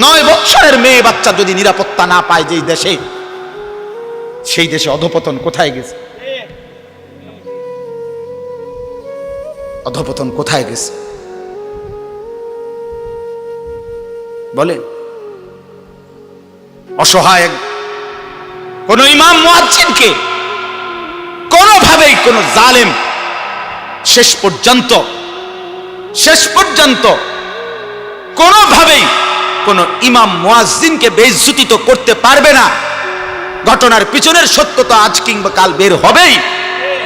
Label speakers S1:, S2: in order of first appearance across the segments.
S1: 9 বছরের মেয়ে বাচ্চা যদি নিরাপত্তা না পায় যেই দেশে, সেই দেশে অধপতন কোথায় গেছে? অধপতন কোথায় গেছে বলে? অসহায় কোন ইমাম মুয়াজ্জিনকে কোনোভাবেই কোন জালেম শেষ পর্যন্ত কোনোভাবেই কোন ইমাম মুয়াজ্জিনকে বেইজ্জতি করতে পারবে না। ঘটনার পিছনের সত্যতা আজ কিংবা কাল বের হবেই।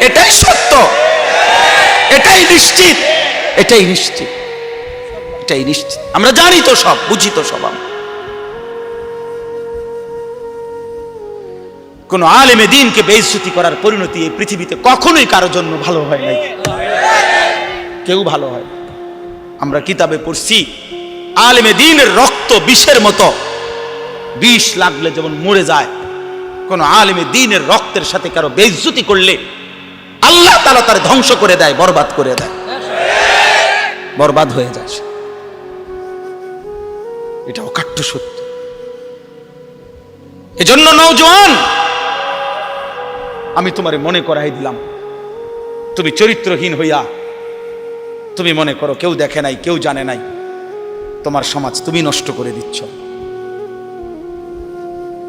S1: এটাই সত্য, এটাই নিশ্চিত, এটাই নিশ্চিত, এটাই নিশ্চিত। আমরা জানি তো সব, বুঝি তো সব। কোন আলেমে দ্বীনকে বেইজ্জতি করার পরিণতি এই পৃথিবীতে কখনোই কারোর জন্য ভালো হয় নাই, কেউ ভালো হয়। আমরা কিতাবে পড়ছি আলেমে দ্বীনের রক্ত বিষের মতো, বিষ লাগলে যেমন মরে যায়, কোন আলেমে দ্বীনের রক্তের সাথে কারো বেইজ্জতি করলে আল্লাহ তাআলা তার ধ্বংস করে দেয়, বরবাদ করে দেয়, বরবাদ হয়ে যায়। এটা অকাট্য সত্য। এজন্য নওজোয়ান, আমি তোমারে মনে করাই দিলাম, তুমি চরিত্রহীন হইয়া তুমি মনে করো কেউ দেখে নাই, কেউ জানে নাই, তোমার সমাজ তুমি নষ্ট করে দিচ্ছ,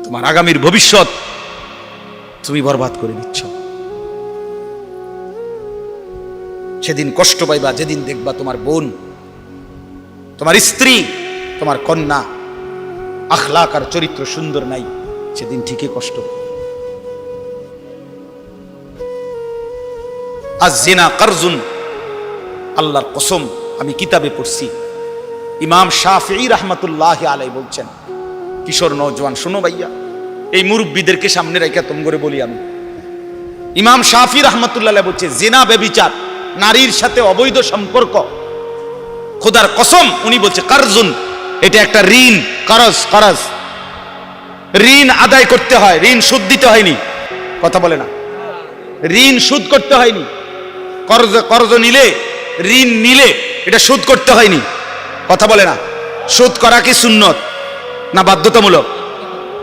S1: তোমার আগামীর ভবিষ্যৎ তুমি বরবাদ করে দিচ্ছ। সেদিন কষ্ট পাইবা যেদিন দেখবা তোমার বোন, তোমার স্ত্রী, তোমার কন্যা আখলাক আর চরিত্র সুন্দর নাই, সেদিন ঠিকই কষ্ট। আজ-জিনা কারজুন, আল্লাহর কসম, আমি কিতাবে পড়ছি, ইমাম শাফিঈ রাহমাতুল্লাহি আলাইহি বলছেন, কিশোর নওজোয়ান শোনো ভাইয়া, এই মুরব্বীদেরকে সামনে রেখে তোম করে বলি আমি, ইমাম শাফিঈ রাহমাতুল্লাহি আলাইহি বলছে জিনা ব্যভিচার, নারীর সাথে অবৈধ সম্পর্ক, খোদার কসম উনি বলছে কারজুন, এটা একটা ঋণ, করজ, ঋণ আদায় করতে হয়, ঋণ সুদ দিতে হয়নি, কথা বলে না, ঋণ সুদ করতে হয়নি, কর্জ নিলে, ঋণ নিলে এটা সুদ করতে হয়নি, কথা বলে না। সুদ করা কি সুন্নত না বাধ্যতামূলক?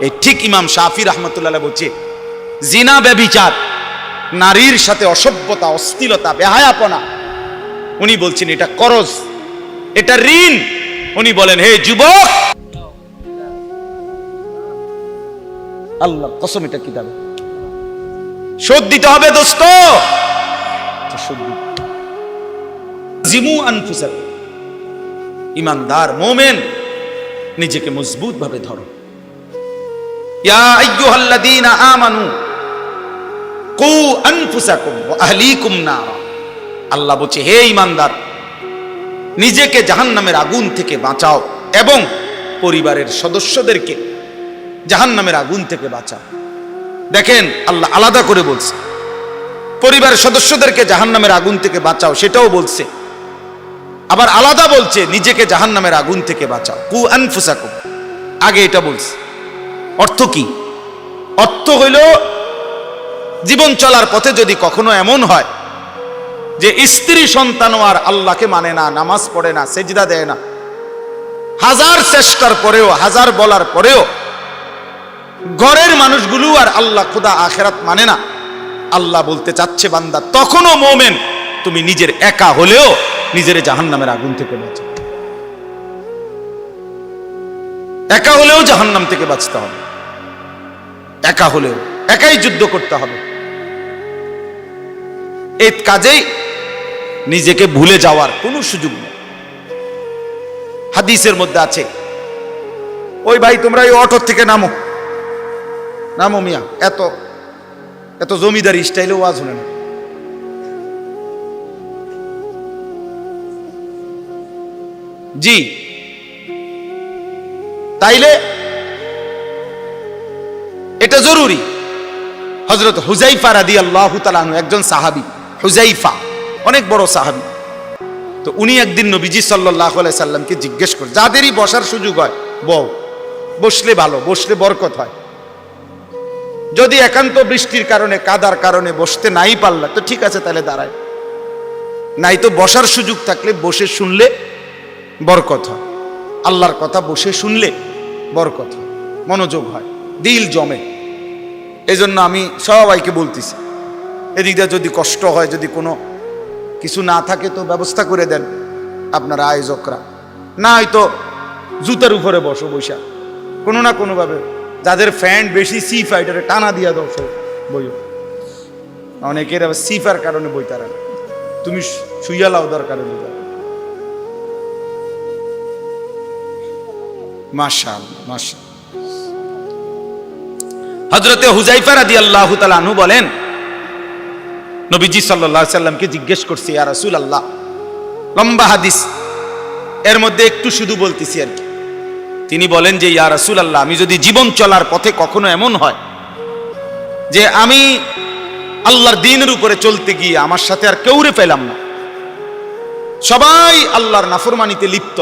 S1: এই ঠিক ইমাম শাফিঈ রাহমাতুল্লাহ বলছে জিনা ব্যভিচার, নারীর সাথে অসভ্যতা, অশ্লীলতা, বেহায়াপনা, উনি বলছেন এটা করজ, এটা ঋণ। উনি বলেন হে যুবক, আল্লাহ কসম এটা কিতাবে, শোধ দিতে হবে দোস্ত, জিমু আনফুসাকুম, ঈমানদার মুমিন নিজেকে মজবুত ভাবে ধরো। ইয়া আইয়ুহাল্লাযীনা আমানু কু আনফুসাকুম ওয়া আহলিকুম নারা, আল্লাহ বলছে হে ঈমানদার, নিজেকে জাহান্নামের আগুন থেকে বাঁচাও এবং পরিবারের সদস্যদেরকে জাহান্নামের আগুন থেকে বাঁচাও। দেখেন আল্লাহ আলাদা করে বলছে, পরিবারের সদস্যদেরকে জাহান্নামের আগুন থেকে বাঁচাও সেটাও বলছে, আবার আলাদা বলছে নিজেকে জাহান্নামের আগুন থেকে বাঁচাও, কু আনফুসাকুম, আগে এটা বলছে। অর্থ কি? অর্থ হইল জীবন চলার পথে যদি কখনো এমন হয় যে স্ত্রী সন্তানও আর আল্লাহকে মানে না, নামাজ পড়ে না, সেজদা দেয় না, হাজার চেষ্টার পরেও, হাজার বলার পরেও ঘরের মানুষগুলো আর আল্লাহ খোদা আখেরাত মানে না, আল্লাহ বলতে চাচ্ছে বান্দা তখনও মোমেন তুমি নিজের একা হলেও নিজের জাহান্নামের আগুন থেকে বাঁচো, একা হলেও জাহান্নাম থেকে বাঁচতে হবে, একা হলেও, একাই যুদ্ধ করতে হবে। এই কাজেই নিজেকে ভুলে যাওয়ার কোনো সুযোগ নেই। হাদিসের মধ্যে আছে, ওই ভাই তোমরা এই অটো থেকে নামো, নামো মিয়া, এত এত জমিদারি স্টাইলে ওয়াজ শুনে না, জি তাইলে এটা জরুরি। হযরত হুযায়ফা রাদিয়াল্লাহু তাআলা আনহু একজন সাহাবী, হুযায়ফা অনেক বড় সাহাবী, তো উনি একদিন নবীজি সাল্লাল্লাহু আলাইহি সাল্লামকে জিজ্ঞেস করে, যাদেরই বসার সুযোগ হয় বও, বসলে ভালো, বসলে বরকত হয়, যদি একান্ত বৃষ্টির কারণে, কাদার কারণে বসতে নাই পারলা তো ঠিক আছে, তাহলে দাঁড়ায়, নাই তো বসার সুযোগ থাকলে বসে শুনলে বরকত হয়, আল্লাহর কথা বসে শুনলে বরকত হয়, মনোযোগ হয়, দিল জমে। এই জন্য আমি সবাইকে বলতেছি, এদিকটা যদি কষ্ট হয়, যদি কোনো কিছু না থাকে তো ব্যবস্থা করে দেন আপনারা আয়োজকরা, না হয়তো জুতার উপরে বসো বৈশা কোনো না কোনোভাবে, যাদের ফ্যান বেশি সি ফাইটারে টানা দিয়া দাও সব বইও। অনেকের আবার সিফার কারণে বই তারা, তুমি শুইয়া লাও দরকারে বুঝা। মাশাআল্লাহ মাশাআল্লাহ। হযরতে হুযায়ফা রাদিয়াল্লাহু তাআলা আনহু বলেন, নবীজি সাল্লাল্লাহু আলাইহি সাল্লামকে জিজ্ঞেস করছি, ইয়া রাসূলুল্লাহ, লম্বা হাদিস, এর মধ্যে একটু শুধু বলতেছি আর কি। তিনি বলেন যে, ইয়া রাসূলুল্লাহ, আমি যদি জীবন চলার পথে কখনো এমন হয় যে আমি আল্লাহর দ্বীনের উপরে চলতে গিয়ে আমার সাথে আর কেউরে পেলাম না, সবাই আল্লাহর নাফরমানিতে লিপ্ত,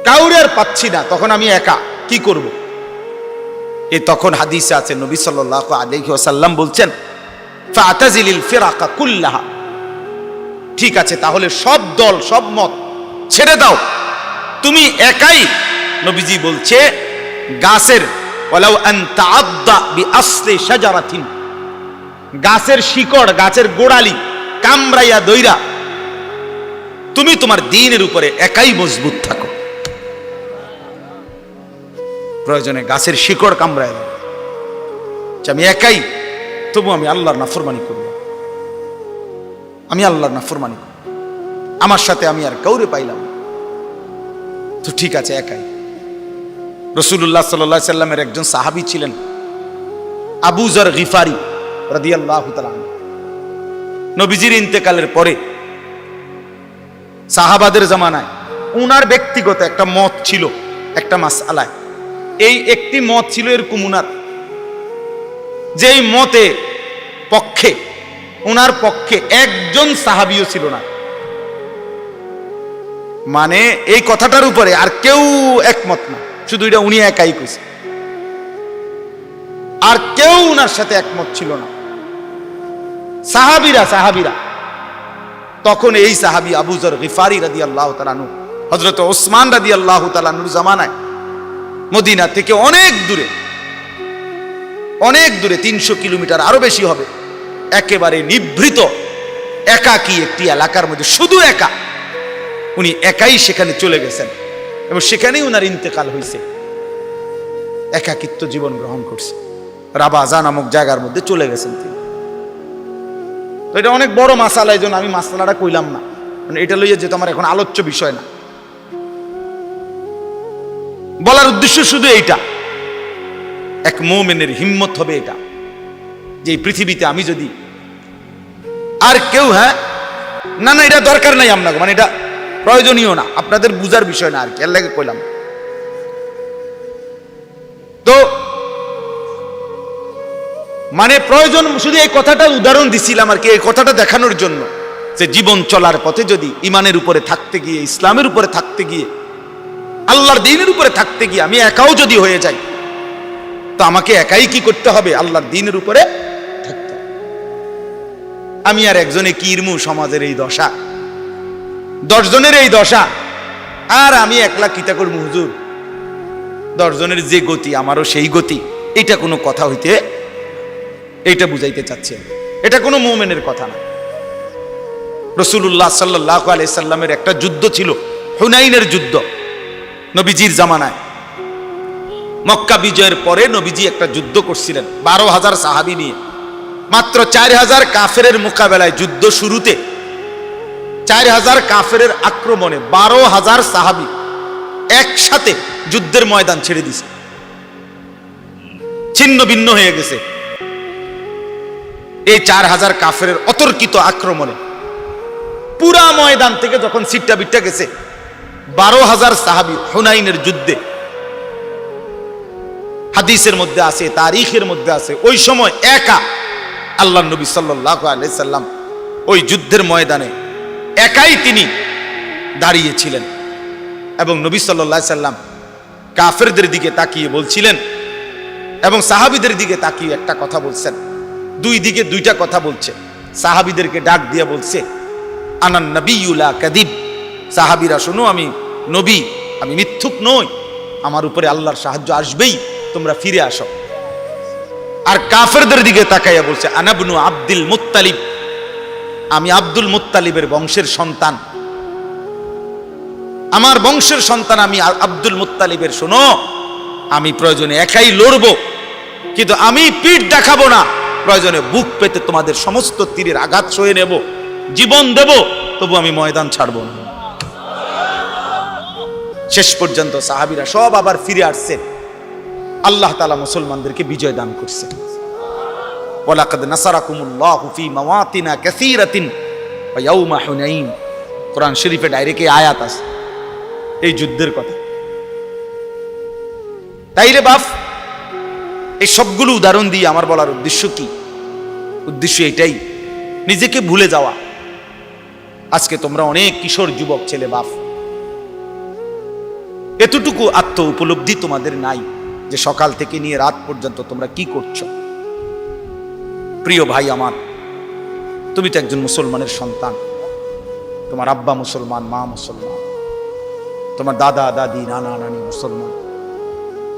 S1: কাউরে আর পাচ্ছি না, তখন আমি একা কি করব? তখন হাদিসে আছে নবী সাল্লাল্লাহু আলাইহি ওয়াসাল্লাম বলছেন, ফাতাজিলিল ফিরাকা কুল্লাহা, ঠিক আছে তাহলে সব দল সব মত ছেড়ে দাও, তুমি একাই, নবীজি বলছে গাছের, ওয়ালাউ আন তাআদ্দা বিআসলি শাজারাতিন, গাছের শিকড়, গাছের গোড়ালি কামড়াইয়া দইরা তুমি তোমার দ্বীনের উপরে একাই মজবুত থাকো। প্রয়োজনে গাছের শিকড় কামড়ায় দাও, আমি একাই, তবু আমি আল্লাহর নাফরমানি করব, আমি আল্লাহর নাফরমানি করব, আমার সাথে আমি আর কাউরে পাইলাম তো ঠিক আছে একাই। রাসূলুল্লাহ সাল্লাল্লাহু আলাইহি সাল্লামের একজন সাহাবী ছিলেন আবু যর গিফারি রাদিয়াল্লাহু তাআলা আনহু। নবীজির ইন্তেকালের পরে সাহাবাদের জামানায় উনার ব্যক্তিগত একটা মত ছিল একটা মাসআলায়, এই একটি মত ছিল এরকম উনার, যেই মতে পক্ষে উনার পক্ষে একজন সাহাবীও ছিল না, মানে এই কথাটার উপরে আর কেউ একমত না, শুধু এটা উনি একাই কইছে, আর কেউ উনার সাথে একমত ছিল না। সাহাবীরা তখন এই সাহাবী আবু যর গিফারি রাদিয়াল্লাহু তাআলা আনহু, হযরত ওসমান রাদিয়াল্লাহু তাআলা আনহুর জামানায় মদিনা থেকে অনেক দূরে 300 কিলোমিটার আরো বেশি হবে, একেবারে নিভৃত একাকী একটি এলাকার মধ্যে, শুধু একা, উনি একাই সেখানে চলে গেছেন এবং সেখানেই উনার ইন্তেকাল হয়েছে, একাকিত্ব জীবন গ্রহণ করছে, রাবাজা নামক জায়গার মধ্যে চলে গেছেন তিনি। তো এটা অনেক বড় মাসালা, এই জন্য আমি মাসালাটা কইলাম না, মানে এটা লইয়া যেহেতু আমার এখন আলোচ্য বিষয় না, বলার উদ্দেশ্য শুধু এইটা, এক মুমিনের হিম্মত হবে এটা, যে এই পৃথিবীতে আমি যদি আর কেউ, হ্যাঁ না না এটা দরকার নাই আপনাকে, মানে এটা প্রয়োজনীয় না, আপনাদের বুঝার বিষয় না আর কি, এর লাগে কইলাম। তো মানে প্রয়োজন, শুধু এই কথাটা উদাহরণ দিছিলাম আর কি, এই কথাটা দেখানোর জন্য যে জীবন চলার পথে যদি ইমানের উপরে থাকতে গিয়ে, ইসলামের উপরে থাকতে গিয়ে, আল্লাহর দ্বীনের উপরে থাকতে গিয়ে আমি একাও যদি হয়ে যাই, তো আমাকে একাই কি করতে হবে? আল্লাহর দ্বীনের উপরে থাকতে হবে। আমি আর একজনে কি ইরমু, সমাজের এই দশা, 10 জনের এই দশা, আর আমি একলা কিতা করবো হুজুর, 10 জনের যে গতি আমারও সেই গতি, এটা কোনো কথা হইতে, এইটা বুঝাইতে চাচ্ছি, এটা কোনো মুমিনের কথা না। রাসূলুল্লাহ সাল্লাল্লাহু আলাইহি সাল্লামের একটা যুদ্ধ ছিল, হুনাইনের যুদ্ধ, নবীজির জামানায়। মক্কা বিজয়ের পরে নবীজি একটা যুদ্ধ করছিলেন 12,000 সাহাবী নিয়ে, মাত্র 4,000 কাফেরের মোকাবেলায়, যুদ্ধ শুরুতে 4,000 কাফেরের আক্রমণে 12,000 সাহাবী একসাথে যুদ্ধের ময়দান ছেড়ে দিছে, ছিন্ন ভিন্ন হয়ে গেছে। এই 4,000 কাফেরের অতর্কিত আক্রমণে পুরা ময়দান থেকে যখন সিট্টা বিট্টা গেছে, 12,000 সাহাবী হুনাইনের যুদ্ধে, হাদিসের মধ্যে আছে, তারিখের মধ্যে আছে, ওই সময় একা আল্লাহর নবী সাল্লাল্লাহু আলাইহি সাল্লাম ওই যুদ্ধের ময়দানে একাই তিনি দাঁড়িয়েছিলেন, এবং নবী সাল্লাল্লাহু আলাইহি সাল্লাম কাফেরদের দিকে তাকিয়ে বলছিলেন এবং সাহাবীদের দিকে তাকিয়ে একটা কথা বলছেন, দুই দিকে দুইটা কথা বলছে, সাহাবীদেরকে ডাক দিয়ে বলছে, আনান নবিয়্যু লা কাযিব, সাহাবীরা শোনো, আমি নবী, আমি মিথ্যুক নই, আমার উপরে আল্লাহর সাহায্য আসবেই, তোমরা ফিরে আসো। আর কাফেরদের দিকে তাকাইয়া বলছে, আনাবনু আব্দুল মুত্তালিব, আমি আব্দুল মুত্তালিবের বংশের সন্তান, আমার বংশের সন্তান আমি আব্দুল মুত্তালিবের। শোনো, আমি প্রয়োজনে একাই লড়বো, কিন্তু আমি পিঠ দেখাবো না, প্রয়োজনে বুক পেতে তোমাদের সমস্ত তীরের আঘাত সয়ে নেব, জীবন দেব, তবু আমি ময়দান ছাড়বো না। শেষ পর্যন্ত সাহাবীরা সব আবার ফিরে আসছে, আল্লাহ তাআলা মুসলমানদেরকে বিজয় দান করছে। ওয়ালাকাদ নাসারাকুমুল্লাহু ফি মাওয়াতিনা কাসীরাতিন ওয়া ইয়াউমা হুনাইন, কোরআন শরীফে ডাইরেক্ট এই আয়াত আছে এই যুদ্ধের কথা। তাইলে বাপ, এই সবগুলো উদাহরণ দিয়ে আমার বলার উদ্দেশ্য কি? উদ্দেশ্য এটাই, নিজেকে ভুলে যাওয়া। আজকে তোমরা অনেক কিশোর যুবক ছেলে বাপ, এতটুকু আত্ম উপলব্ধি তোমাদের নাই যে সকাল থেকে নিয়ে রাত পর্যন্ত তোমরা কি করছো। প্রিয় ভাই আমার, তুমি তো একজন মুসলমানের সন্তান, তোমার আব্বা মুসলমান, মা মুসলমান, তোমার দাদা দাদি নানা নানি মুসলমান,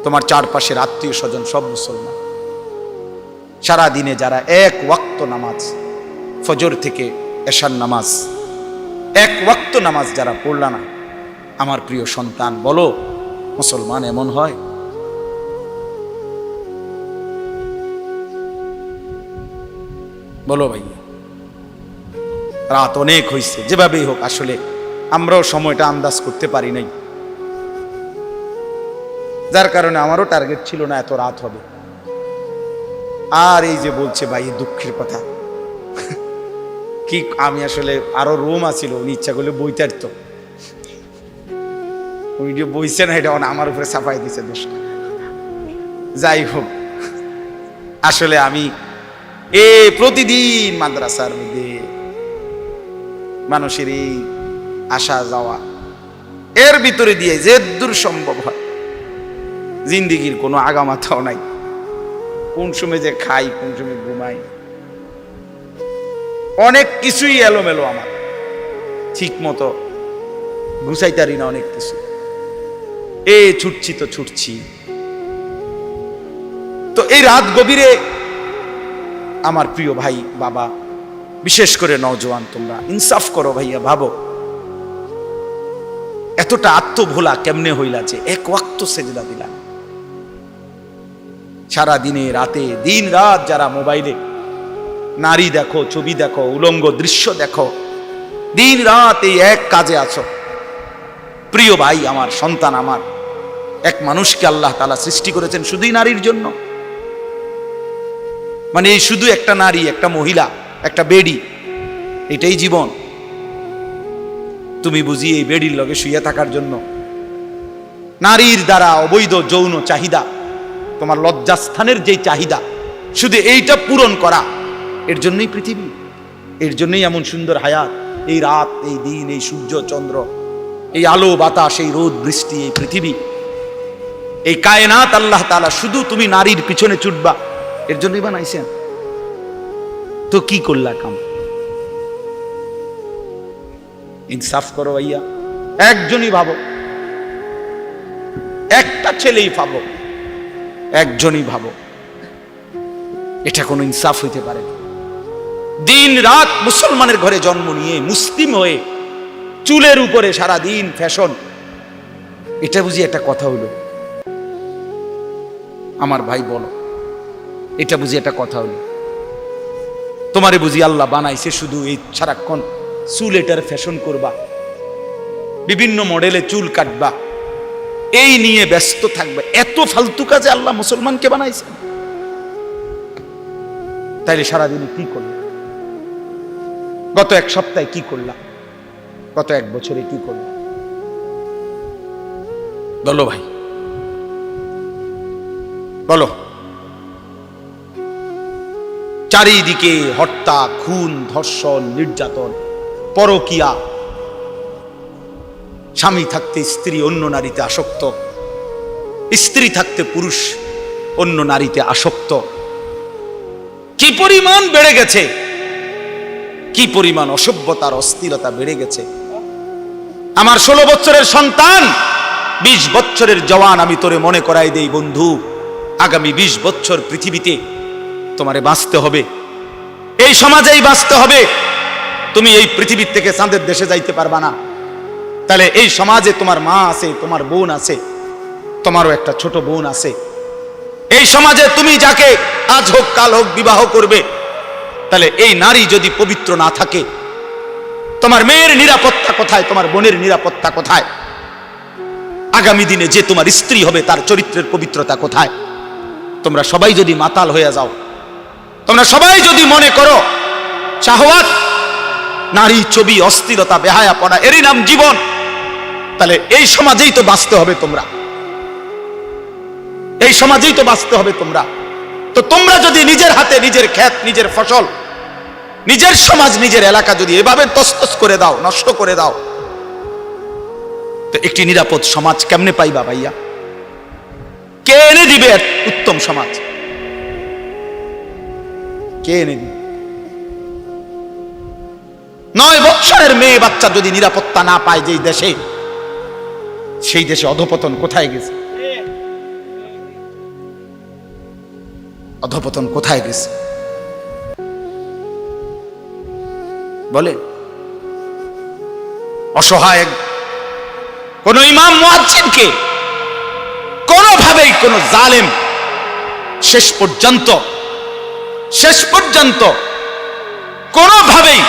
S1: তোমার চারপাশের আত্মীয় স্বজন সব মুসলমান। সারা দিনে যারা এক ওয়াক্ত নামাজ, ফজর থেকে এশার নামাজ, এক ওয়াক্ত নামাজ যারা পড়লা না, আমার প্রিয় সন্তান, বলো মুসলমান এমন হয়? বলো ভাই, রাত অনেক হয়েছে, যেভাবেই হোক, আসলে আমরাও সময়টা আন্দাজ করতে পারি নাই, যার কারণে আমারও টার্গেট ছিল না এত রাত হবে। আর এই যে বলছে ভাই দুঃখের কথা, কি আমি আসলে আরো রুম আছিল, উনি ইচ্ছা করলে বইতে পারতো, উনি যে বইছে না, এটা আমার উপরে চাপাই দিছে দোষ। যাই হোক, আসলে আমি প্রতিদিন মাদ্রাসার মধ্যে মানুষের এই আসা যাওয়া, এর ভিতরে দিয়ে যে দূর সম্ভব হয়, জিন্দিগির কোনো আগামাথাও নাই, কোন সময় যে খাই, কোন সময় ঘুমাই, অনেক কিছুই এলোমেলো, আমার ঠিক মতো গুছাইতারি না অনেক কিছু। ছুটছি তো ছুটছি। তো এই রাত গভীরে আমার প্রিয় ভাই বাবা, বিশেষ করে নওজোয়ান, তোমরা ইনসাফ করো ভাইয়া, ভাবো এতটা আত্মভোলা কেমনে হইলা যে এক ওয়াক্ত সেজদা দিলাম। সারা দিনে রাতে দিন রাত যারা মোবাইলে নারী দেখো, ছবি দেখো, উলঙ্গ দৃশ্য দেখো, দিন রাত এই এক কাজে আছো। প্রিয় ভাই আমার, সন্তান আমার, এক মানুষকে আল্লাহ তাআলা সৃষ্টি করেছেন শুধুই নারীর জন্য, মানে এই শুধু একটা নারী, একটা মহিলা, একটা বেডি, এটাই জীবন। তুমি বুঝি এই বেডির লগে শুয়ে থাকার জন্য? নারীর দ্বারা অবৈধ যৌন চাহিদা, তোমার লজ্জাস্থানের যে চাহিদা, শুধু এইটা পূরণ করা, এর জন্যই পৃথিবী, এর জন্যই এমন সুন্দর হায়াত, এই রাত, এই দিন, এই সূর্য চন্দ্র, এই আলো বাতাস, এই রোদ বৃষ্টি, এই পৃথিবী, এই কায়নাত আল্লাহ তাআলা শুধু তুমি নারীর পিছনে ছুটবা, এর জন্যই বানাইছেন। তো কি করলা কাম? ইনসাফ করো ভাইয়া, একজনই ভাবো, একটা ছেলেই ভাবো, একজনই ভাবো, এটা কোনো ইনসাফ হইতে পারে না? দিন রাত মুসলমানের ঘরে জন্ম নিয়ে, মুসলিম হয়ে, চুলের উপরে সারা দিন ফ্যাশন, এটা বুঝি একটা কথা হইল? আমার ভাই বলো, এটা বুঝি একটা কথা হইল? তোমারে বুঝি আল্লাহ বানাইছে শুধু এই সারাক্ষণ চুল এটার ফ্যাশন করবা, বিভিন্ন মডেলে চুল কাটবা, এই নিয়ে ব্যস্ত থাকবে? এত ফালতু কাজে আল্লাহ মুসলমানকে বানাইছে? তাইলে সারাদিনে কি করলাম? গত এক সপ্তাহে কি করলাম? গত এক বছরে কি করলাম? বলো ভাই, বলো। চারিদিকে হত্যা, খুন, ধর্ষণ, নির্যাতন, পরকিয়া, স্বামী থাকতে স্ত্রী অন্য নারীতে আসক্ত, স্ত্রী থাকতে পুরুষ অন্য নারীতে আসক্ত। কি পরিমাণ বেড়ে গেছে, কি পরিমাণ অসভ্যতার অস্থিরতা বেড়ে গেছে। আমার 16 বছরের সন্তান 20 বছরের জওয়ান, আমি তোরে মনে করাই দেই বন্ধু, আগামী 20 বছর পৃথিবীতে তোমারে বাঁচতে হবে, এই সমাজেই বাঁচতে হবে। তুমি এই পৃথিবীর থেকে চাঁদের দেশে যাইতে পারবা না। তাহলে এই সমাজে তোমার মা আছে, তোমার বোন আছে, তোমারও একটা ছোট বোন আছে। এই সমাজে তুমি যাকে আজ হোক কাল হোক বিবাহ করবে, তাহলে এই নারী যদি পবিত্র না থাকে, তোমার মেয়ের নিরাপত্তা কোথায়? তোমার বোনের নিরাপত্তা কোথায়? আগামী দিনে যে তোমার স্ত্রী হবে তার চরিত্রের পবিত্রতা কোথায়? তোমরা সবাই যদি মাতাল হয়ে যাও, তোমরা সবাই যদি মনে করো শাহওয়াত, নারী, ছবি, অস্থিরতা, বেহায়াপনা এরই নাম জীবন, তাহলে এই সমাজেই তো বাঁচতে হবে তোমরা, এই সমাজেই তো বাঁচতে হবে তোমরা। তো তোমরা যদি নিজের হাতে নিজের ক্ষেত, নিজের ফসল, নিজের সমাজ, নিজের এলাকা যদি এভাবে তছনছ করে দাও, নষ্ট করে দাও, তো একটি নিরাপদ সমাজ কেমনে পাইবা ভাইয়া? কে এনে দিবে উত্তম সমাজ? কে এনে দিবে? 9 বছরের মেয়ে বাচ্চা যদি নিরাপত্তা না পায় যেই দেশে, সেই দেশে অধপতন কোথায় গেছে? অধপতন কোথায় গেছে বলে? অসহায় কোন ইমাম মুয়াজ্জিনকে কোনোভাবেই কোন জালেম শেষ পর্যন্ত কোনোভাবেই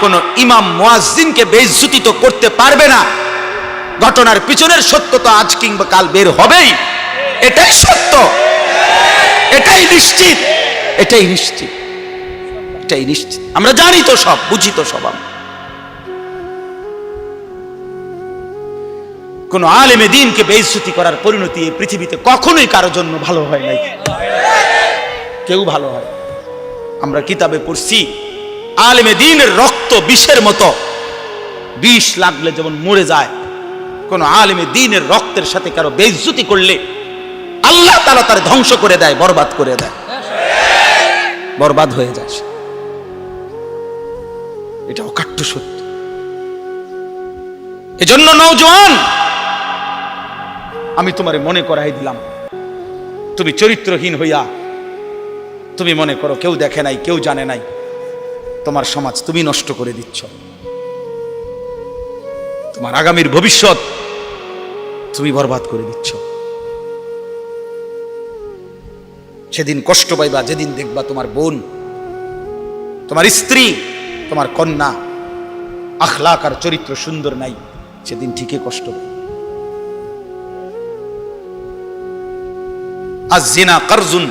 S1: কোন ইমাম মুয়াজ্জিনকে বেইজ্জতি তো করতে পারবে না। ঘটনার পিছনের সত্যতা আজ কিংবা কাল বের হবেই, এটাই সত্য, এটাই নিশ্চিত, এটাই নিশ্চিত, এটাই নিশ্চিত। আমরা জানি তো সব, বুঝি তো সব। কোন আলেমে দ্বীনকে বেইজ্জতি করার পরিণতি এই পৃথিবীতে কখনোই কারোর জন্য ভালো হয় নাই, কেউ ভালো হয়। আমরা কিতাবে পড়ছি, আলেমে দ্বীনের রক্ত বিষের মতো, বিষ লাগলে যেমন মরে যায়, কোন আলেমে দ্বীনের রক্তের সাথে কারো বেইজ্জতি করলে আল্লাহ তাআলা তার ধ্বংস করে দেয়, বরবাদ করে দেয়, বরবাদ হয়ে যায়। এটা অকাট্য সত্য। এজন্য নওজোয়ান, আমি তোমারে মনে করাই দিলাম, তুমি চরিত্রহীন হইয়া তুমি মনে করো কেউ দেখে নাই, কেউ জানে নাই, তোমার সমাজ তুমি নষ্ট করে দিচ্ছ, তোমার আগামীর ভবিষ্যৎ তুমি বরবাদ করে দিচ্ছ। সেদিন কষ্ট পাইবা যেদিন দেখবা তোমার বোন, তোমার স্ত্রী, তোমার কন্যা আখলাক আর চরিত্র সুন্দর নাই, সেদিন ঠিকই কষ্ট পাবে। আয-যিনা কারজুন,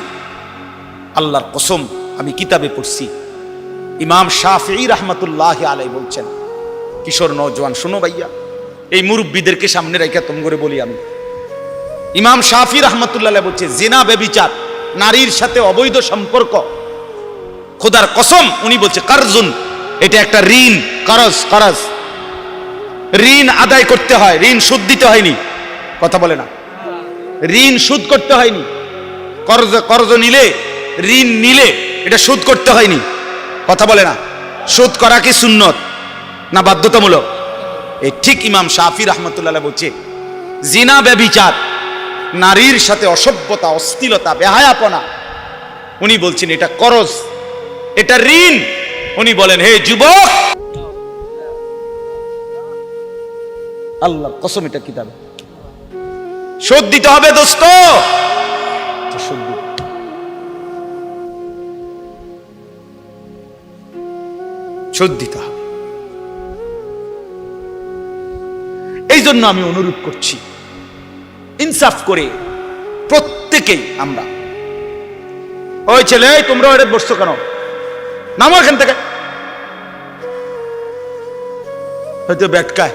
S1: আল্লাহর কসম, আমি কিতাবে পড়ছি, ইমাম শাফিঈ রাহমাতুল্লাহি আলাইহি বলছেন, কিশোর নওজোয়ান শোনো ভাইয়া, এই মুরব্বীদেরকে সামনে রেখে তোম করে বলি আমি, ইমাম শাফিঈ রাহমাতুল্লাহি আলাইহি বলছে, জিনা ব্যভিচার, নারীর সাথে অবৈধ সম্পর্ক, খোদার কসম উনি বলছে কারজুন, এটা একটা ঋণ, করজ, ঋণ আদায় করতে হয়, ঋণ সুদ দিতে হয়নি, কথা বলে না, ঋণ সুদ করতে হয়নি, কর্জ নিলে, ঋণ নিলে এটা সুদ করতে হয়নি, কথা বলে না। সুদ করা কি সুন্নত না বাধ্যতামূলক? এই ঠিক ইমাম শাফিঈ রাহমাতুল্লাহ বলছে, জিনা ব্যভিচার, নারীর সাথে অসভ্যতা, অশ্লীলতা, বেহায়াপনা, উনি বলছেন এটা করজ, এটা ঋণ। উনি বলেন, হে যুবক, আল্লাহর কসম এটা কিতাবে, সুদ দিতে হবে দোস্ত, সুদ দিতে হবে। এই জন্য আমি অনুরোধ করছি, ইনসাফ করে প্রত্যেকেই আমরা, ওই ছেলে তোমরা ওরে বসছো কেন, নামো এখান থেকে, হয়তো ব্যাটকায়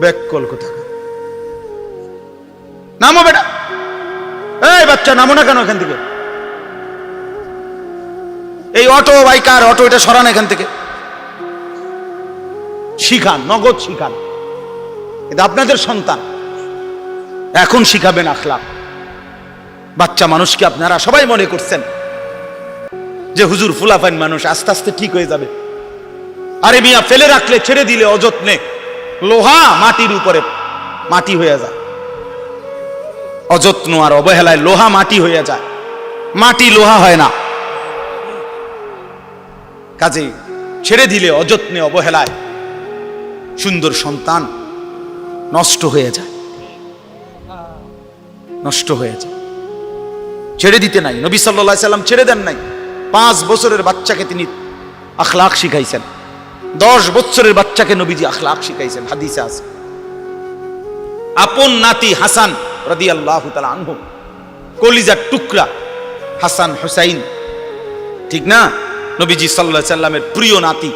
S1: ব্যাক কল কোথা, নামো বেটা, এই বাচ্চা নামো না কেন এখান থেকে, এই অটো বাইকার অটো এটা সরান এখান থেকে, শিখান, নগদ শিখান, এটা আপনাদের সন্তান, এখন শিখাবেন আখলাক। বাচ্চা মানুষকে আপনারা সবাই মনে করছেন যে হুজুর ফুলাফাইন মানুষ, আস্তে আস্তে ঠিক হয়ে যাবে। আরে মিয়া, ফেলে রাখলে, ছেড়ে দিলে অযত্নে লোহা মাটির উপরে মাটি হয়ে যায়, অযত্ন আর অবহেলায় লোহা মাটি হয়ে যায়, মাটি লোহা হয় না। কাজেই ছেড়ে দিলে অযত্নে অবহেলায় সুন্দর সন্তান নষ্ট হয়ে যায়, নষ্ট হয়ে যায়। ছেড়ে দিতে নাই, নবী সাল্লাল্লাহু আলাইহি সাল্লাম ছেড়ে দেন নাই। 5 বছরের বাচ্চাকে তিনি আখলাক শিখাইছেন, 10 বছরের বাচ্চাকে নবীজি আখলাক শিখাইছেন, হাদিসে আছে। আপন নাতি হাসান রাদিয়াল্লাহু তাআলা আনহু, কলিজার টুকরা হাসান হুসাইন, ঠিক না? নবীজি সাল্লাল্লাহু আলাইহি সাল্লামের প্রিয় নাতি।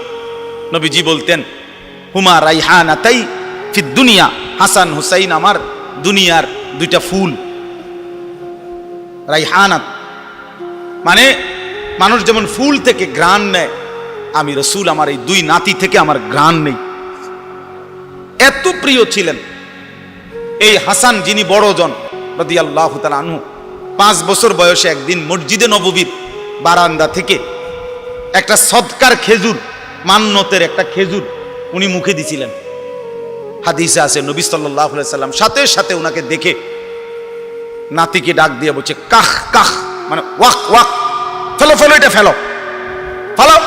S1: নবীজি বলতেন হুমা রাইহানাতাই ফিদ দুনিয়া, হাসান হুসাইন আমার দুনিয়ার দুইটা ফুল। রাইহানাত মানে মানুষ যেমন ফুল থেকে ঘ্রাণ নেয়, আমি রাসূল আমার এই 2 নাতি থেকে আমার ঘ্রাণ নেই। এত প্রিয় ছিলেন এই হাসান, যিনি বড় জন রাদিয়াল্লাহু তাআলা আনহু। 5 বছর বয়সে একদিন মসজিদে নববীর বারান্দা থেকে একটা সদকার খেজুর, মান্নতের একটা খেজুর উনি মুখে দিছিলেন। হাদিসে আছে নবী সাল্লাল্লাহু আলাইহি সাল্লাম সাথে সাথে ওনাকে দেখে নাতিকে ডাক দিয়ে বলছে কাহ কাহ, মানে ওয়াক ওয়াক, ফেলো ফেলো, এটা ফেলো ফেলো।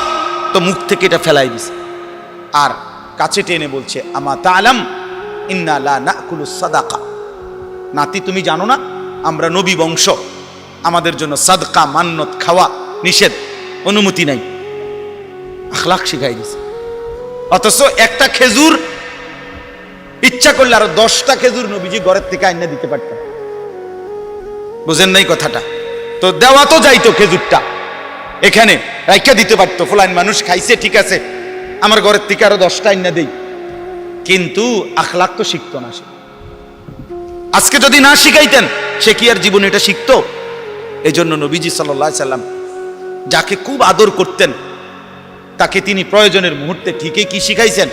S1: তো মুখ থেকে এটা ফেলাই দিছে, আর কাছে টেনে বলছে আমা তাআলাম ইন্না লা নাকুলুস সাদাকা, নাতি তুমি জানো না আমরা নবী বংশ, আমাদের জন্য সাদকা মান্নত খাওয়া নিষেধ, অনুমতি নাই। আখলাক শিখাই দিছে। অথচ একটা খেজুর ইচ্ছা করলে আরো 10টা খেজুর নবীজি ঘরের থেকে আইনা দিতে পারতেন। বুঝেন নাই কথাটা? তো দেওয়া তো যাইতো খেজুরটা, এখানে রাইখা দিতে পারতো, ফুলান মানুষ খাইছে ঠিক আছে, আমার ঘরের থেকে আরো 10টা আইনা দেই, কিন্তু আখলাক তো শিখতো না সে। আজকে যদি না শিখাইতেন সে কি আর জীবনে এটা শিখতো? এই জন্য নবীজি সাল্লাল্লাহু আলাইহি সাল্লাম যাকে খুব আদর করতেন তাকে তিনি প্রয়োজনের মুহূর্তে ঠিকই কি শিখাইছেন?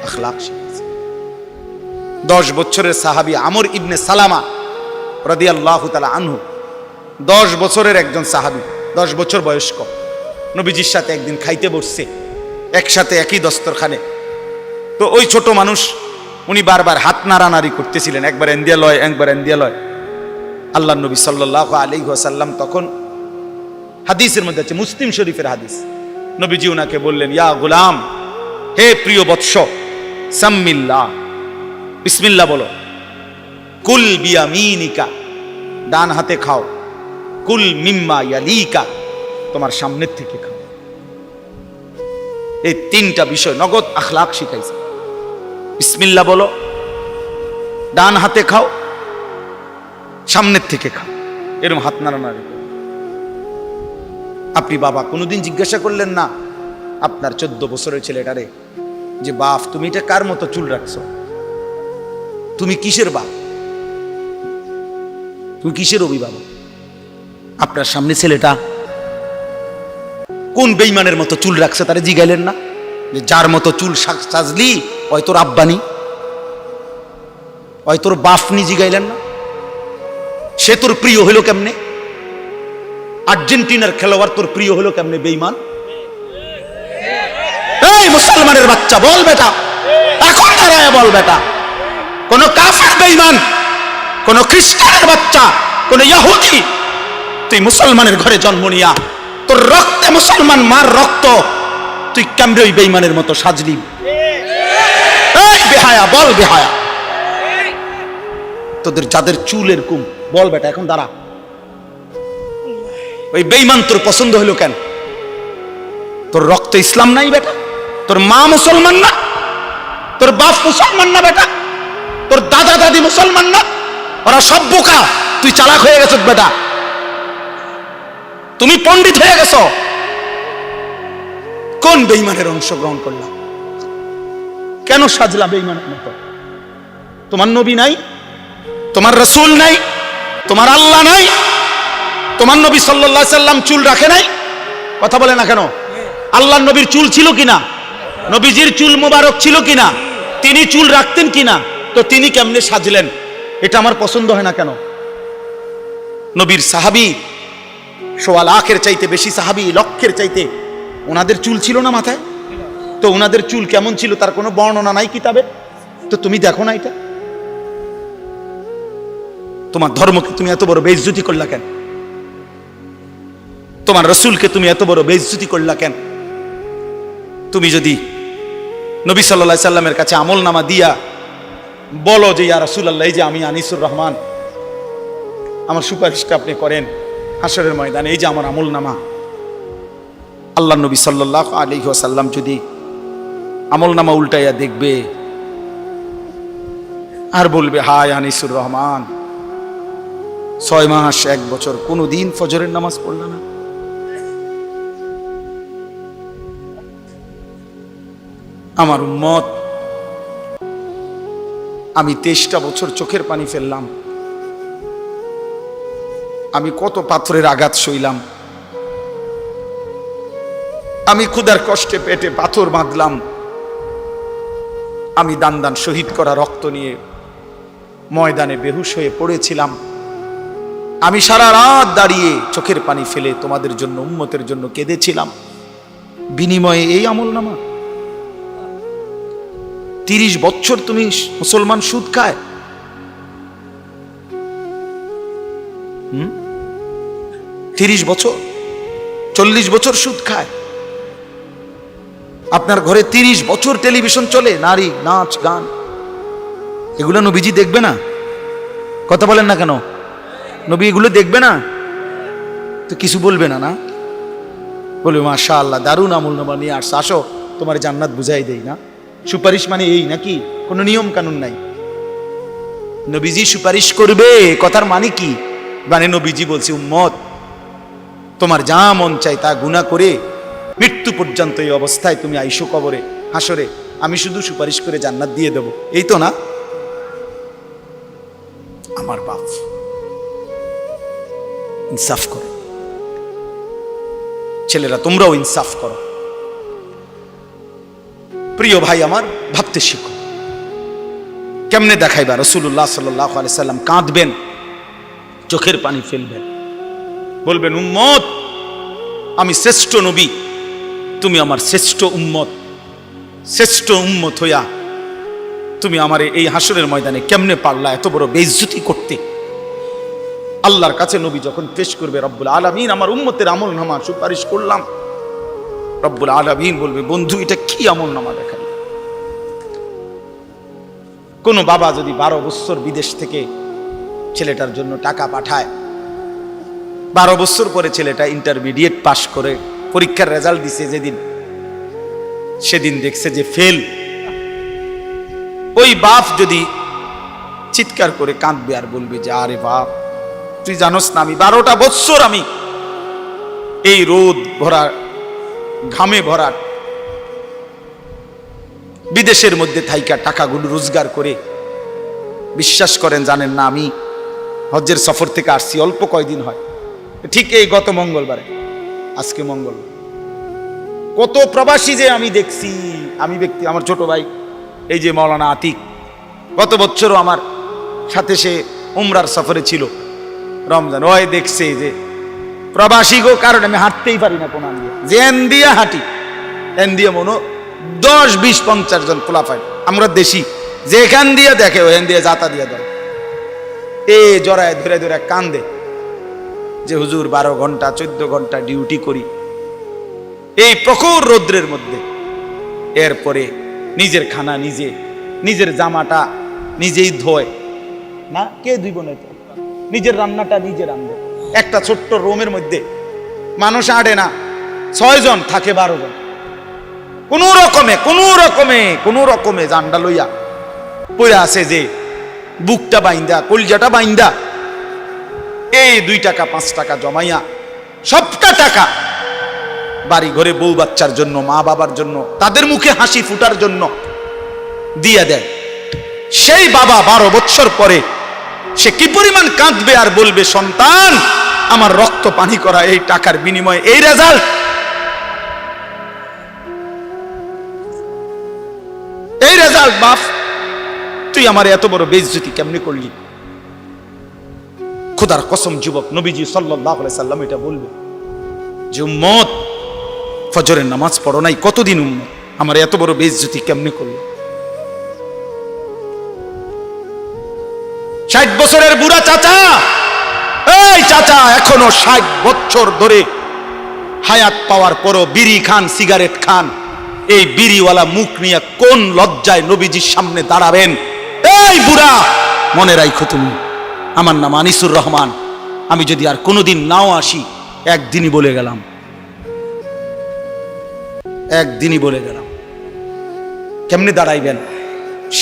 S1: আখলাক শিখাইছেন। 10 বছরের সাহাবী আমর ইবনে সালামা রাদিয়াল্লাহু তাআলা আনহু, 10 বছরের একজন সাহাবী, 10 বছর বয়স্ক, নবীজির সাথে একদিন খাইতে বসছে একসাথে একই দস্তরখানে। তো ওই ছোট মানুষ উনি বারবার হাত নাড়ানাড়ি করতেছিলেন, একবার এন্দিয়া লয় একবার এন্দিয়া লয়। আল্লাহর নবী সাল্লাল্লাহু আলাইহি ওয়াসাল্লাম তখন, হাদিসের মধ্যে আছে, মুসলিম শরীফের হাদিস, নবীজি ওনাকে বললেন ইয়া গোলাম, হে প্রিয় বৎস, সাম্মিল্লাহ, বিসমিল্লাহ বলো, কুল বিয়ামিনিকা, ডান হাতে খাও, কুল মিম্মা ইয়ালিকা, তোমার সামনের থেকে খাও। এই 3টা বিষয় নগদ আখলাক শিখাইছে। বিসমিল্লাহ বলো, ডান হাতে খাও, সামনের থেকে খাও, এরকম হাত নাড়ানাড়ি। আপনি বাবা কোনোদিন জিজ্ঞাসা করলেন না আপনার 14 বছরের ছেলেটারে যে বাপ তুমি এটা কার মতো চুল রাখছো, তুমি কিসের বাপ, তুমি কিসের অভিভাবক? আপনার সামনে ছেলেটা কোন বেঈমানের মতো চুল রাখছে তারে জিগাইলেন না যে যার মতো চুল সাজলি ওই তোর আব্বানি, ওই তোর বাপনি, জিগাইলেন না? সে তোর প্রিয় হইল কেমনে? আর্জেন্টিনার খেলোয়াড় তোর প্রিয় হলো কেমনে বেঈমান? এই মুসলমানের বাচ্চা বল বেটা, এখন দাঁড়ায় বল বেটা, কোন কাফের বেঈমান, কোন খ্রিস্টানের বাচ্চা, কোন ইহুদি, তুই মুসলমানের ঘরে জন্ম নিয়া তোর রক্তে মুসলমান মার রক্ত, তুই কেমনে ওই বেঈমানের মতো সাজলি? এই বেহায়া বল, বেহায়া তোদের যাদের চুল এরকম, বল বেটা এখন দাঁড়া, ওই বেঈমান তোর পছন্দ হলো কেন? তোর রক্ত ইসলাম নাই বেটা, তোর মা মুসলমান না, তোর বাপ মুসলমান না বেটা, তোর দাদা দাদি মুসলমান না, ওরা সব বোকা, তুই চালাক হয়ে গেছ বেটা, তুমি পণ্ডিত হয়ে গেছো। কোন বেঈমানের অংশগ্রহণ করলাম? কেন সাজলা বেঈমানের মতো? তোমার নবী নাই, তোমার রাসূল নাই, তোমার আল্লাহ নাই, তোমার নবী সাল্লাল্লাহু আলাইহি সাল্লাম চুল রাখে নাই? কথা বলে না কেন? আল্লাহর নবীর চুল ছিল কিনা? নবীজির চুল মোবারক ছিল কিনা? তিনি চুল রাখতেন কিনা? তো তিনি কেমনে সাজলেন? এটা আমার পছন্দ হয় না কেন? নবীর সাহাবী 1.25 লাখের চাইতে বেশি সাহাবী, লক্ষের চাইতে, ওনাদের চুল ছিল না মাথায়? তো ওনাদের চুল কেমন ছিল তার কোনো বর্ণনা নাই কিতাবে? তো তুমি দেখো না এটা? তোমার ধর্মকে তুমি এত বড় বেইজ্জতি করলা কেন? তোমার রাসূলকে তুমি এত বড় বেইজ্জতি করলা কেন? তুমি যদি নবী সাল্লাল্লাহু আলাইহি সাল্লামের কাছে আমলনামা দিয়া বলো যে ইয়া রাসূলুল্লাহ, এই যে আমি আনিসুর রহমান, আমার সুপারিশটা আপনি করেন হাশরের ময়দানে, এই যে আমার আমলনামা। আল্লাহ নবী সাল্লাল্লাহু আলাইহি ওয়াসাল্লাম যদি আমলনামা উল্টাইয়া দেখবে আর বলবে, হায় আনিসুর রহমান, 6 মাস 1 বছর কোনোদিন ফজরের নামাজ পড়ল না। আমার উম্মত, আমি 23টা বছর চোখের পানি ফেললাম, আমি কত পাথরের আঘাত সইলাম, আমি ক্ষুধার কষ্টে পেটে পাথর বাঁধলাম, আমি দান দান শহীদ করা রক্ত নিয়ে ময়দানে বেহুশ হয়ে পড়েছিলাম, আমি সারা রাত দাঁড়িয়ে চোখের পানি ফেলে তোমাদের জন্য, উম্মতের জন্য কেঁদেছিলাম, বিনিময়ে এই আমলনামা। 30 বছর তুমি মুসলমান সুদ খায়, 30 বছর 40 বছর সুদ খায়। আপনার ঘরে 30 বছর টেলিভিশন চলে, নারী নাচ গান, এগুলো নবীজি দেখবে না? কথা বলেন না কেন? নবী এগুলো দেখবে না তো কিছু বলবে না? না বলবে মাশাআল্লাহ, দারুণ আমলনামা নিয়ে আসছে, আসো তোমার জান্নাত বুঝাই দেই। না, সুপারিশ মানে এই নাকি? কোনো নিয়ম কানুন নাই। নবীজি সুপারিশ করবে, কথার মানে কি? মানে নবীজি বলছে, উম্মত তোমার যা মন চাই তা গুনাহ করে মৃত্যু পর্যন্ত এই অবস্থায় তুমি আইসো কবরে, হাসরে, আমি শুধু সুপারিশ করে জান্নাত দিয়ে দেব, এই তো না? আমার বাপ, ইনসাফ করো। ছেলেরা তোমরাও ইনসাফ করো। প্রিয় ভাই আমার, ভাবতে শিখো। কেমনে দেখাইবা? রাসূলুল্লাহ সাল্লাল্লাহু আলাইহি সাল্লাম কাঁদবেন, চোখের পানি ফেলবেন, বলবেন, উম্মত আমি শ্রেষ্ঠ নবী, তুমি আমার শ্রেষ্ঠ উম্মত, শ্রেষ্ঠ উম্মত হইয়া তুমি আমার এই হাসরের ময়দানে কেমনে পারলা এত বড় বেইজ্জতি করতে? আল্লাহর কাছে নবী যখন পেশ করবে, রব্বুল আলামিন আমার উম্মতের আমলনামা সুপারিশ করলাম, রব্বুল আলামিন বলবে, বন্ধু এটা কি আমলনামা দেখাই? কোন বাবা যদি 12 বছর বিদেশ থেকে ছেলেটার জন্য টাকা পাঠায়, 12 বছর পরে ছেলেটা ইন্টারমিডিয়েট পাশ করে পরীক্ষার রেজাল্ট দিছে, সেদিন দেখছে যে ফেল, ওই বাপ যদি চিৎকার করে কাঁদবে আর বলবে যে, আরে বাপ তুই জানোস না, আমি 12টা বছর আমি এই রোদ ভরা ঘামে ভরা বিদেশের মধ্যে থাইকা টাকাগুলো রোজগার করে, বিশ্বাস করেন জানেন না, আমি হজ্জের সফর থেকে আসছি, অল্প কয়দিন হয়, ঠিক এই গত মঙ্গলবারে, আজকে মঙ্গলবার, কত প্রবাসী যে আমি দেখছি। আমার ছোট ভাই এই যে মাওলানা আতিক, গত বছরও আমার সাথে সে উমরার সফরে ছিল রমজান, ওই দেখছে যে প্রবাসী গো, কারণ আমি হাঁটতেই পারি না, কোন যে এন দিয়ে হাঁটি, এন দিয়ে মনো 10, 20, 50 জন পোলাফাই, আমরা দেশি, যেখান দিয়ে দেখে ওখান দিয়ে যাতা দিয়ে দেয়, এ জড়ায় ধরে ধরে কান্দে যে হুজুর 12 ঘন্টা 14 ঘন্টা ডিউটি করি এই প্রখর রৌদ্রের মধ্যে, এরপরে নিজের খানা নিজে, নিজের জামাটা নিজেই ধোয় না, কে ধুইব না, তো নিজের রান্নাটা নিজে রান্ধে, একটা ছোট্ট রুমের মধ্যে মানুষ আড়ে না, 6 জন থাকে, 12 জন, কোন রকমে জান্ডা লইয়া পড়ে আছে, যে বুকটা বাইন্দা, কলজাটা বাইন্দা, এই 2 টাকা 5 টাকা জমাইয়া সবটা টাকা বাড়ি ঘরে বউ বাচ্চার জন্য, মা বাবার জন্য, তাদের মুখে হাসি ফুটার জন্য দিয়া দেয়। সেই বাবা 12 বছর পরে সে কি পরিমাণ কাঁদবে আর বলবে, সন্তান আমার রক্ত পানি করা এই টাকার বিনিময়ে এই রেজাল্ট, বাপ তুই আমার এত বড় বেইজ্জতি কেমনে করলি? খোদার কসম যুবক, নবীজি সাল্লাল্লাহু আলাইহি সাল্লাম এটা বলবে যে, উম্মত ফজরের নামাজ পড়ো নাই কতদিন, উম্মত আমার এত বড় বেইজ্জতি কেমনে করলো? 60 বছরের বুড়া চাচা, এই চাচা এখনো 60 বছর ধরে হায়াত পাওয়ার পরও বিড়ি খান, সিগারেট খান। এই বিড়িওয়ালা মুখ নিয়ে কোন লজ্জায় নবীজির সামনে দাঁড়াবেন? এই বুড়া, মনে রাখো তুমি, আমার নাম আনিসুর রহমান, আমি যদি আর কোনোদিন নাও আসি, একদিনই বলে গেলাম, একদিনই বলে গেলাম। কেমনে দাঁড়াইবেন?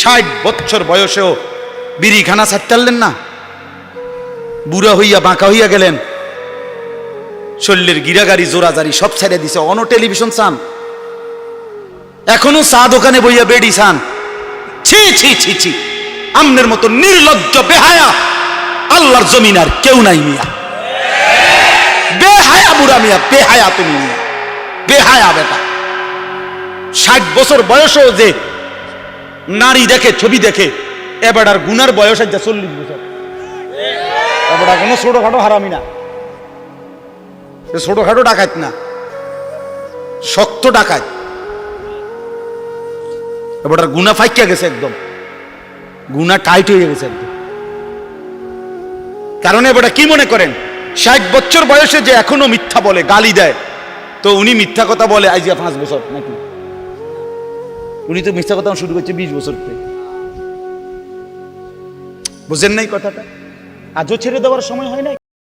S1: 60 বছর বয়সেও বিড়ি খানা ছাড়তেন না, বুড়া হইয়া বাঁকা হইয়া গেলেন, শরীরের গিরাগাড়ি জোরাজারি সব ছেড়ে দিছে, অন টেলিভিশন চান, এখনো চা দোকানে বইয়া বেড়ি চান। ছি ছি ছি ছি, আমনের মতো নির্লজ্জ বেহায়া আল্লাহর জমিন আর কেউ নাই মিয়া। বেহায়া বুড়া মিয়া, বেহায়া তুমি মিয়া, বেহায়া বেটা। 60 বছর বয়সেও যে নারী দেখে, ছবি দেখে, এবার আর গুনার বয়স আছে 40 বছর। এবার কোনো ছোটখাটো হারামি না, ছোটখাটো ডাকাত না, শক্ত ডাকাত। এবার আর গুনা ফাইকা গেছে, একদম গুনা টাইট হয়ে গেছে একদম। কারণ এবার কি মনে করেন, 60 বছর বয়সে যে এখনো মিথ্যা বলে, গালি দেয়, তো উনি মিথ্যা কথা বলে আইজিয়া 5 বছর নাকি? উনি তো মিথ্যা কথা শুরু করছে 20 বছর থেকে। বুঝেন নাই কথাটা? আজও ছেড়ে দেওয়ার সময় হয় নাই।